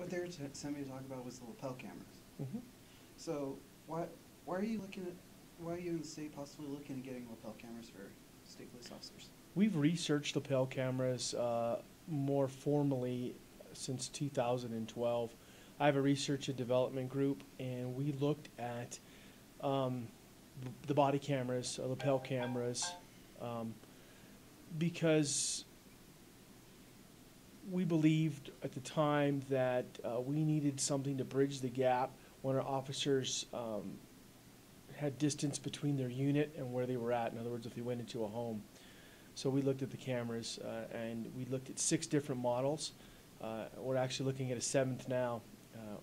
what they were sent me to talk about was the lapel cameras. Mm-hmm. So why are you looking at, why are you in the state possibly looking at getting lapel cameras for state police officers? We've researched lapel cameras more formally since 2012. I have a research and development group, and we looked at the body cameras, lapel cameras, because we believed at the time that we needed something to bridge the gap when our officers had distance between their unit and where they were at. In other words, if they went into a home. So we looked at the cameras, and we looked at 6 different models. We're actually looking at a 7th now.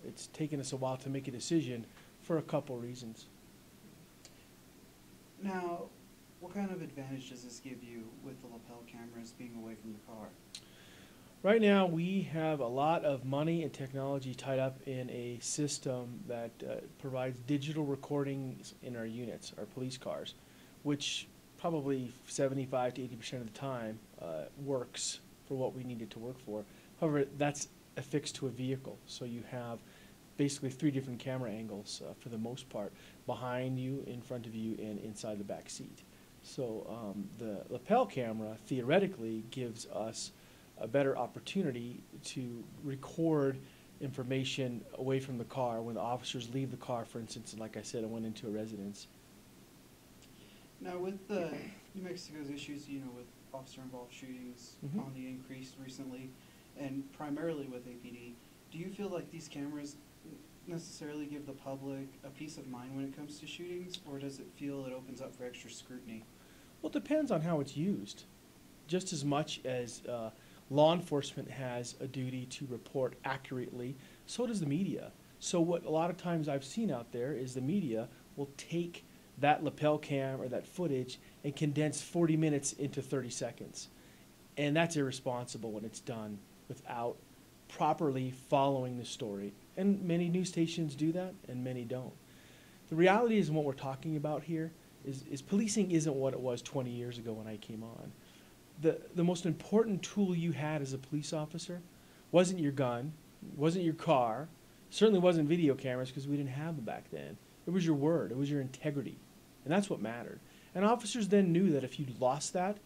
It's taken us a while to make a decision for a couple reasons. Now, what kind of advantage does this give you with the lapel cameras being away from the car? Right now, we have a lot of money and technology tied up in a system that provides digital recordings in our units, our police cars, which probably 75 to 80% of the time works for what we need it to work for. However, that's affixed to a vehicle, so you have basically 3 different camera angles for the most part, behind you, in front of you, and inside the back seat. So the lapel camera theoretically gives us a better opportunity to record information away from the car when the officers leave the car, for instance, like I said, I went into a residence. Now, with New Mexico's issues, with officer-involved shootings on the increase recently, and primarily with APD, do you feel like these cameras necessarily give the public a peace of mind when it comes to shootings, or does it feel it opens up for extra scrutiny? Well, it depends on how it's used. Just as much as law enforcement has a duty to report accurately, so does the media. So what a lot of times I've seen out there is the media will take that lapel cam or that footage and condense 40 minutes into 30 seconds. And that's irresponsible when it's done without properly following the story. And many news stations do that, and many don't. The reality is, what we're talking about here is policing isn't what it was 20 years ago when I came on. The most important tool you had as a police officer wasn't your gun, wasn't your car, certainly wasn't video cameras, because we didn't have them back then. It was your word, it was your integrity, and that's what mattered. And officers then knew that if you lost that,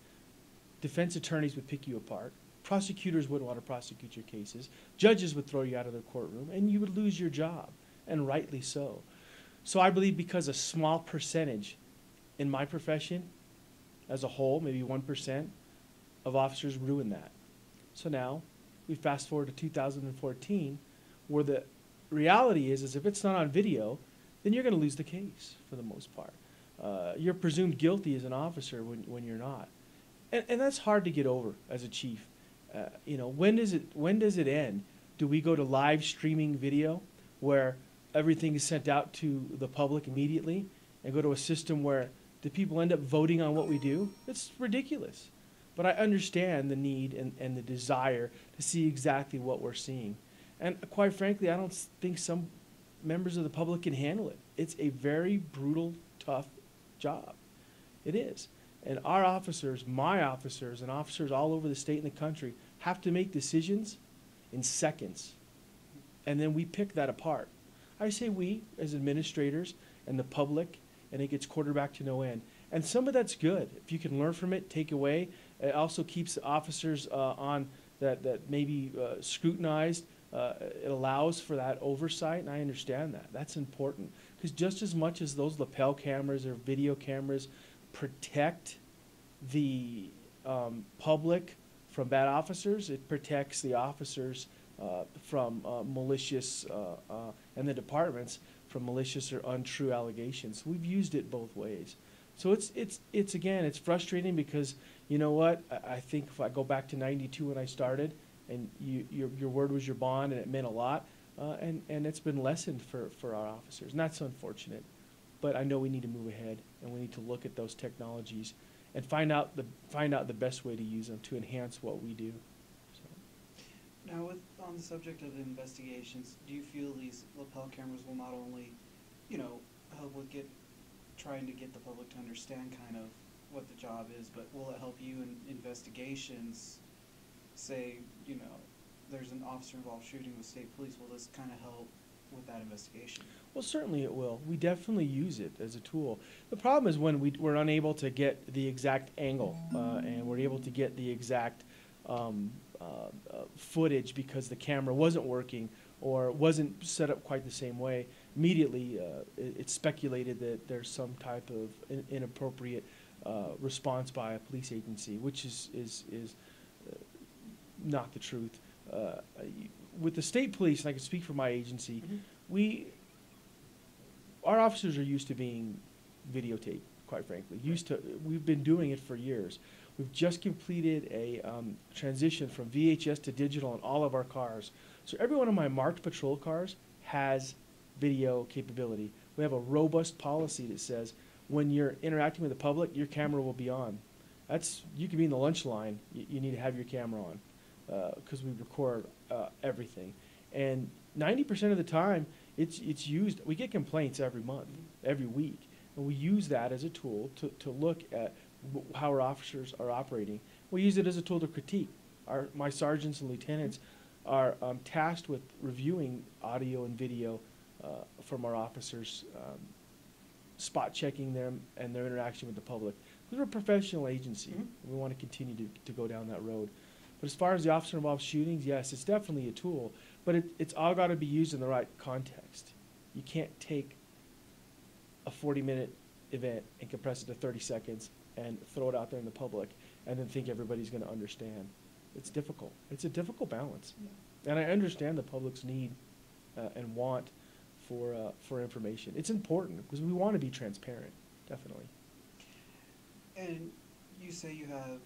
defense attorneys would pick you apart, prosecutors wouldn't want to prosecute your cases, judges would throw you out of the courtroom, and you would lose your job, and rightly so. So I believe because a small percentage in my profession as a whole, maybe 1%, of officers ruin that. So now we fast forward to 2014, where the reality is if it's not on video, then you're going to lose the case for the most part. You're presumed guilty as an officer when you're not. And that's hard to get over as a chief. When does it end? Do we go to live streaming video where everything is sent out to the public immediately, and go to a system where the people end up voting on what we do? It's ridiculous. But I understand the need and the desire to see exactly what we're seeing. And quite frankly, I don't think some members of the public can handle it. It's a very brutal, tough job. It is. And our officers, my officers, and officers all over the state and the country have to make decisions in seconds. And then we pick that apart. I say we, as administrators, and the public, and it gets quarterbacked to no end. And some of that's good. If you can learn from it, take away. It also keeps the officers on that maybe scrutinized. It allows for that oversight, and I understand that. That's important. Because just as much as those lapel cameras or video cameras protect the public from bad officers, it protects the officers from malicious, and the departments from malicious or untrue allegations. We've used it both ways. So it's again, it's frustrating because, you know what, I think if I go back to '92 when I started, and your word was your bond, and it meant a lot, and it's been lessened for our officers, and that's unfortunate. But I know we need to move ahead, and we need to look at those technologies and find out the best way to use them to enhance what we do. So. Now, on the subject of investigations, do you feel these lapel cameras will not only, help with trying to get the public to understand kind of what the job is, but will it help you in investigations? Say, there's an officer-involved shooting with state police, will this kind of help with that investigation? Well, certainly it will. We definitely use it as a tool. The problem is when we're unable to get the exact angle and we're able to get the exact footage because the camera wasn't working or wasn't set up quite the same way. Immediately, it's speculated that there's some type of inappropriate response by a police agency, which is not the truth. With the state police, and I can speak for my agency, our officers are used to being videotaped, quite frankly. We've been doing it for years. We've just completed a transition from VHS to digital in all of our cars. So every one of my marked patrol cars has video capability. We have a robust policy that says when you're interacting with the public, your camera will be on. You can be in the lunch line, you need to have your camera on because we record everything. And 90% of the time, it's used. We get complaints every month, every week, and we use that as a tool to look at how our officers are operating. We use it as a tool to critique. My sergeants and lieutenants are tasked with reviewing audio and video from our officers, spot checking them and their interaction with the public. We're a professional agency. We want to continue to go down that road. But as far as the officer-involved shootings, yes, it's definitely a tool, but it's all got to be used in the right context. You can't take a 40-minute event and compress it to 30 seconds and throw it out there in the public and then think everybody's going to understand. It's difficult. It's a difficult balance. Yeah. And I understand the public's need and want for information. It's important because we want to be transparent, definitely. And you say you have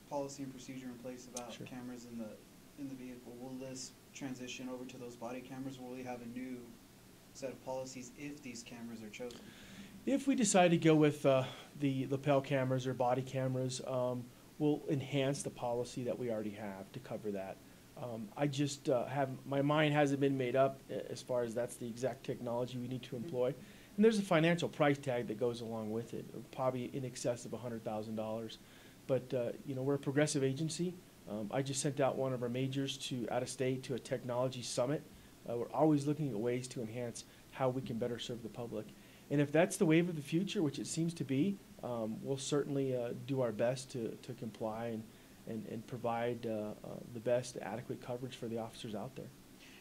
policy and procedure in place about Sure. cameras in the vehicle. Will this transition over to those body cameras, or will we have a new set of policies if these cameras are chosen? If we decide to go with the lapel cameras or body cameras, we'll enhance the policy that we already have to cover that. I just my mind hasn't been made up as far as that's the exact technology we need to employ. And there's a financial price tag that goes along with it, probably in excess of $100,000. But we're a progressive agency. I just sent out one of our majors out of state to a technology summit. We're always looking at ways to enhance how we can better serve the public. And if that's the wave of the future, which it seems to be, we'll certainly do our best to comply and provide the best adequate coverage for the officers out there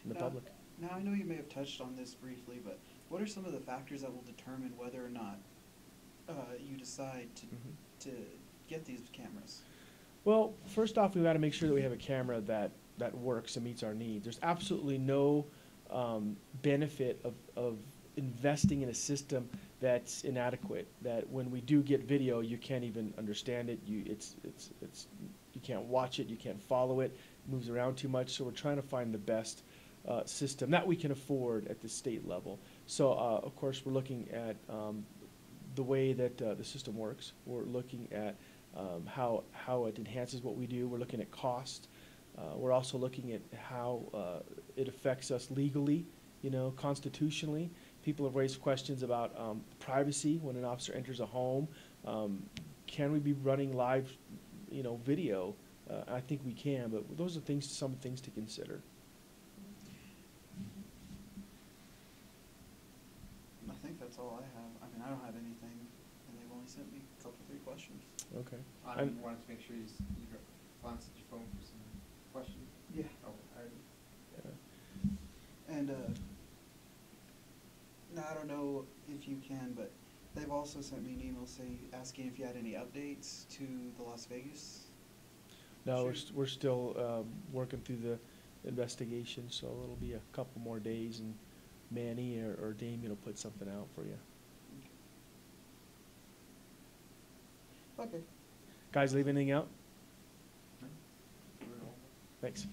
and the public. Now, I know you may have touched on this briefly, but what are some of the factors that will determine whether or not you decide to get these cameras? Well, first off, we've got to make sure that we have a camera that works and meets our needs. There's absolutely no benefit of investing in a system that's inadequate, that when we do get video, you can't even understand it. You can't watch it, you can't follow it, it moves around too much. So we're trying to find the best system that we can afford at the state level. So of course we're looking at the way that the system works. We're looking at how it enhances what we do. We're looking at cost. We're also looking at how it affects us legally, constitutionally. People have raised questions about privacy when an officer enters a home. Can we be running live, video? I think we can, but those are some things to consider. I think that's all I have. I mean, I don't have anything, and they've only sent me a couple, 3 questions. Okay. I wanted to make sure you glanced at your phone for some questions. Yeah. Oh, alright. Yeah. And now I don't know if you can, but they've also sent me an email asking if you had any updates to the Las Vegas. No, shoot. we're still working through the investigation, so it'll be a couple more days, and Manny or Damien will put something out for you. Okay. Guys, leave anything out? No? Thanks.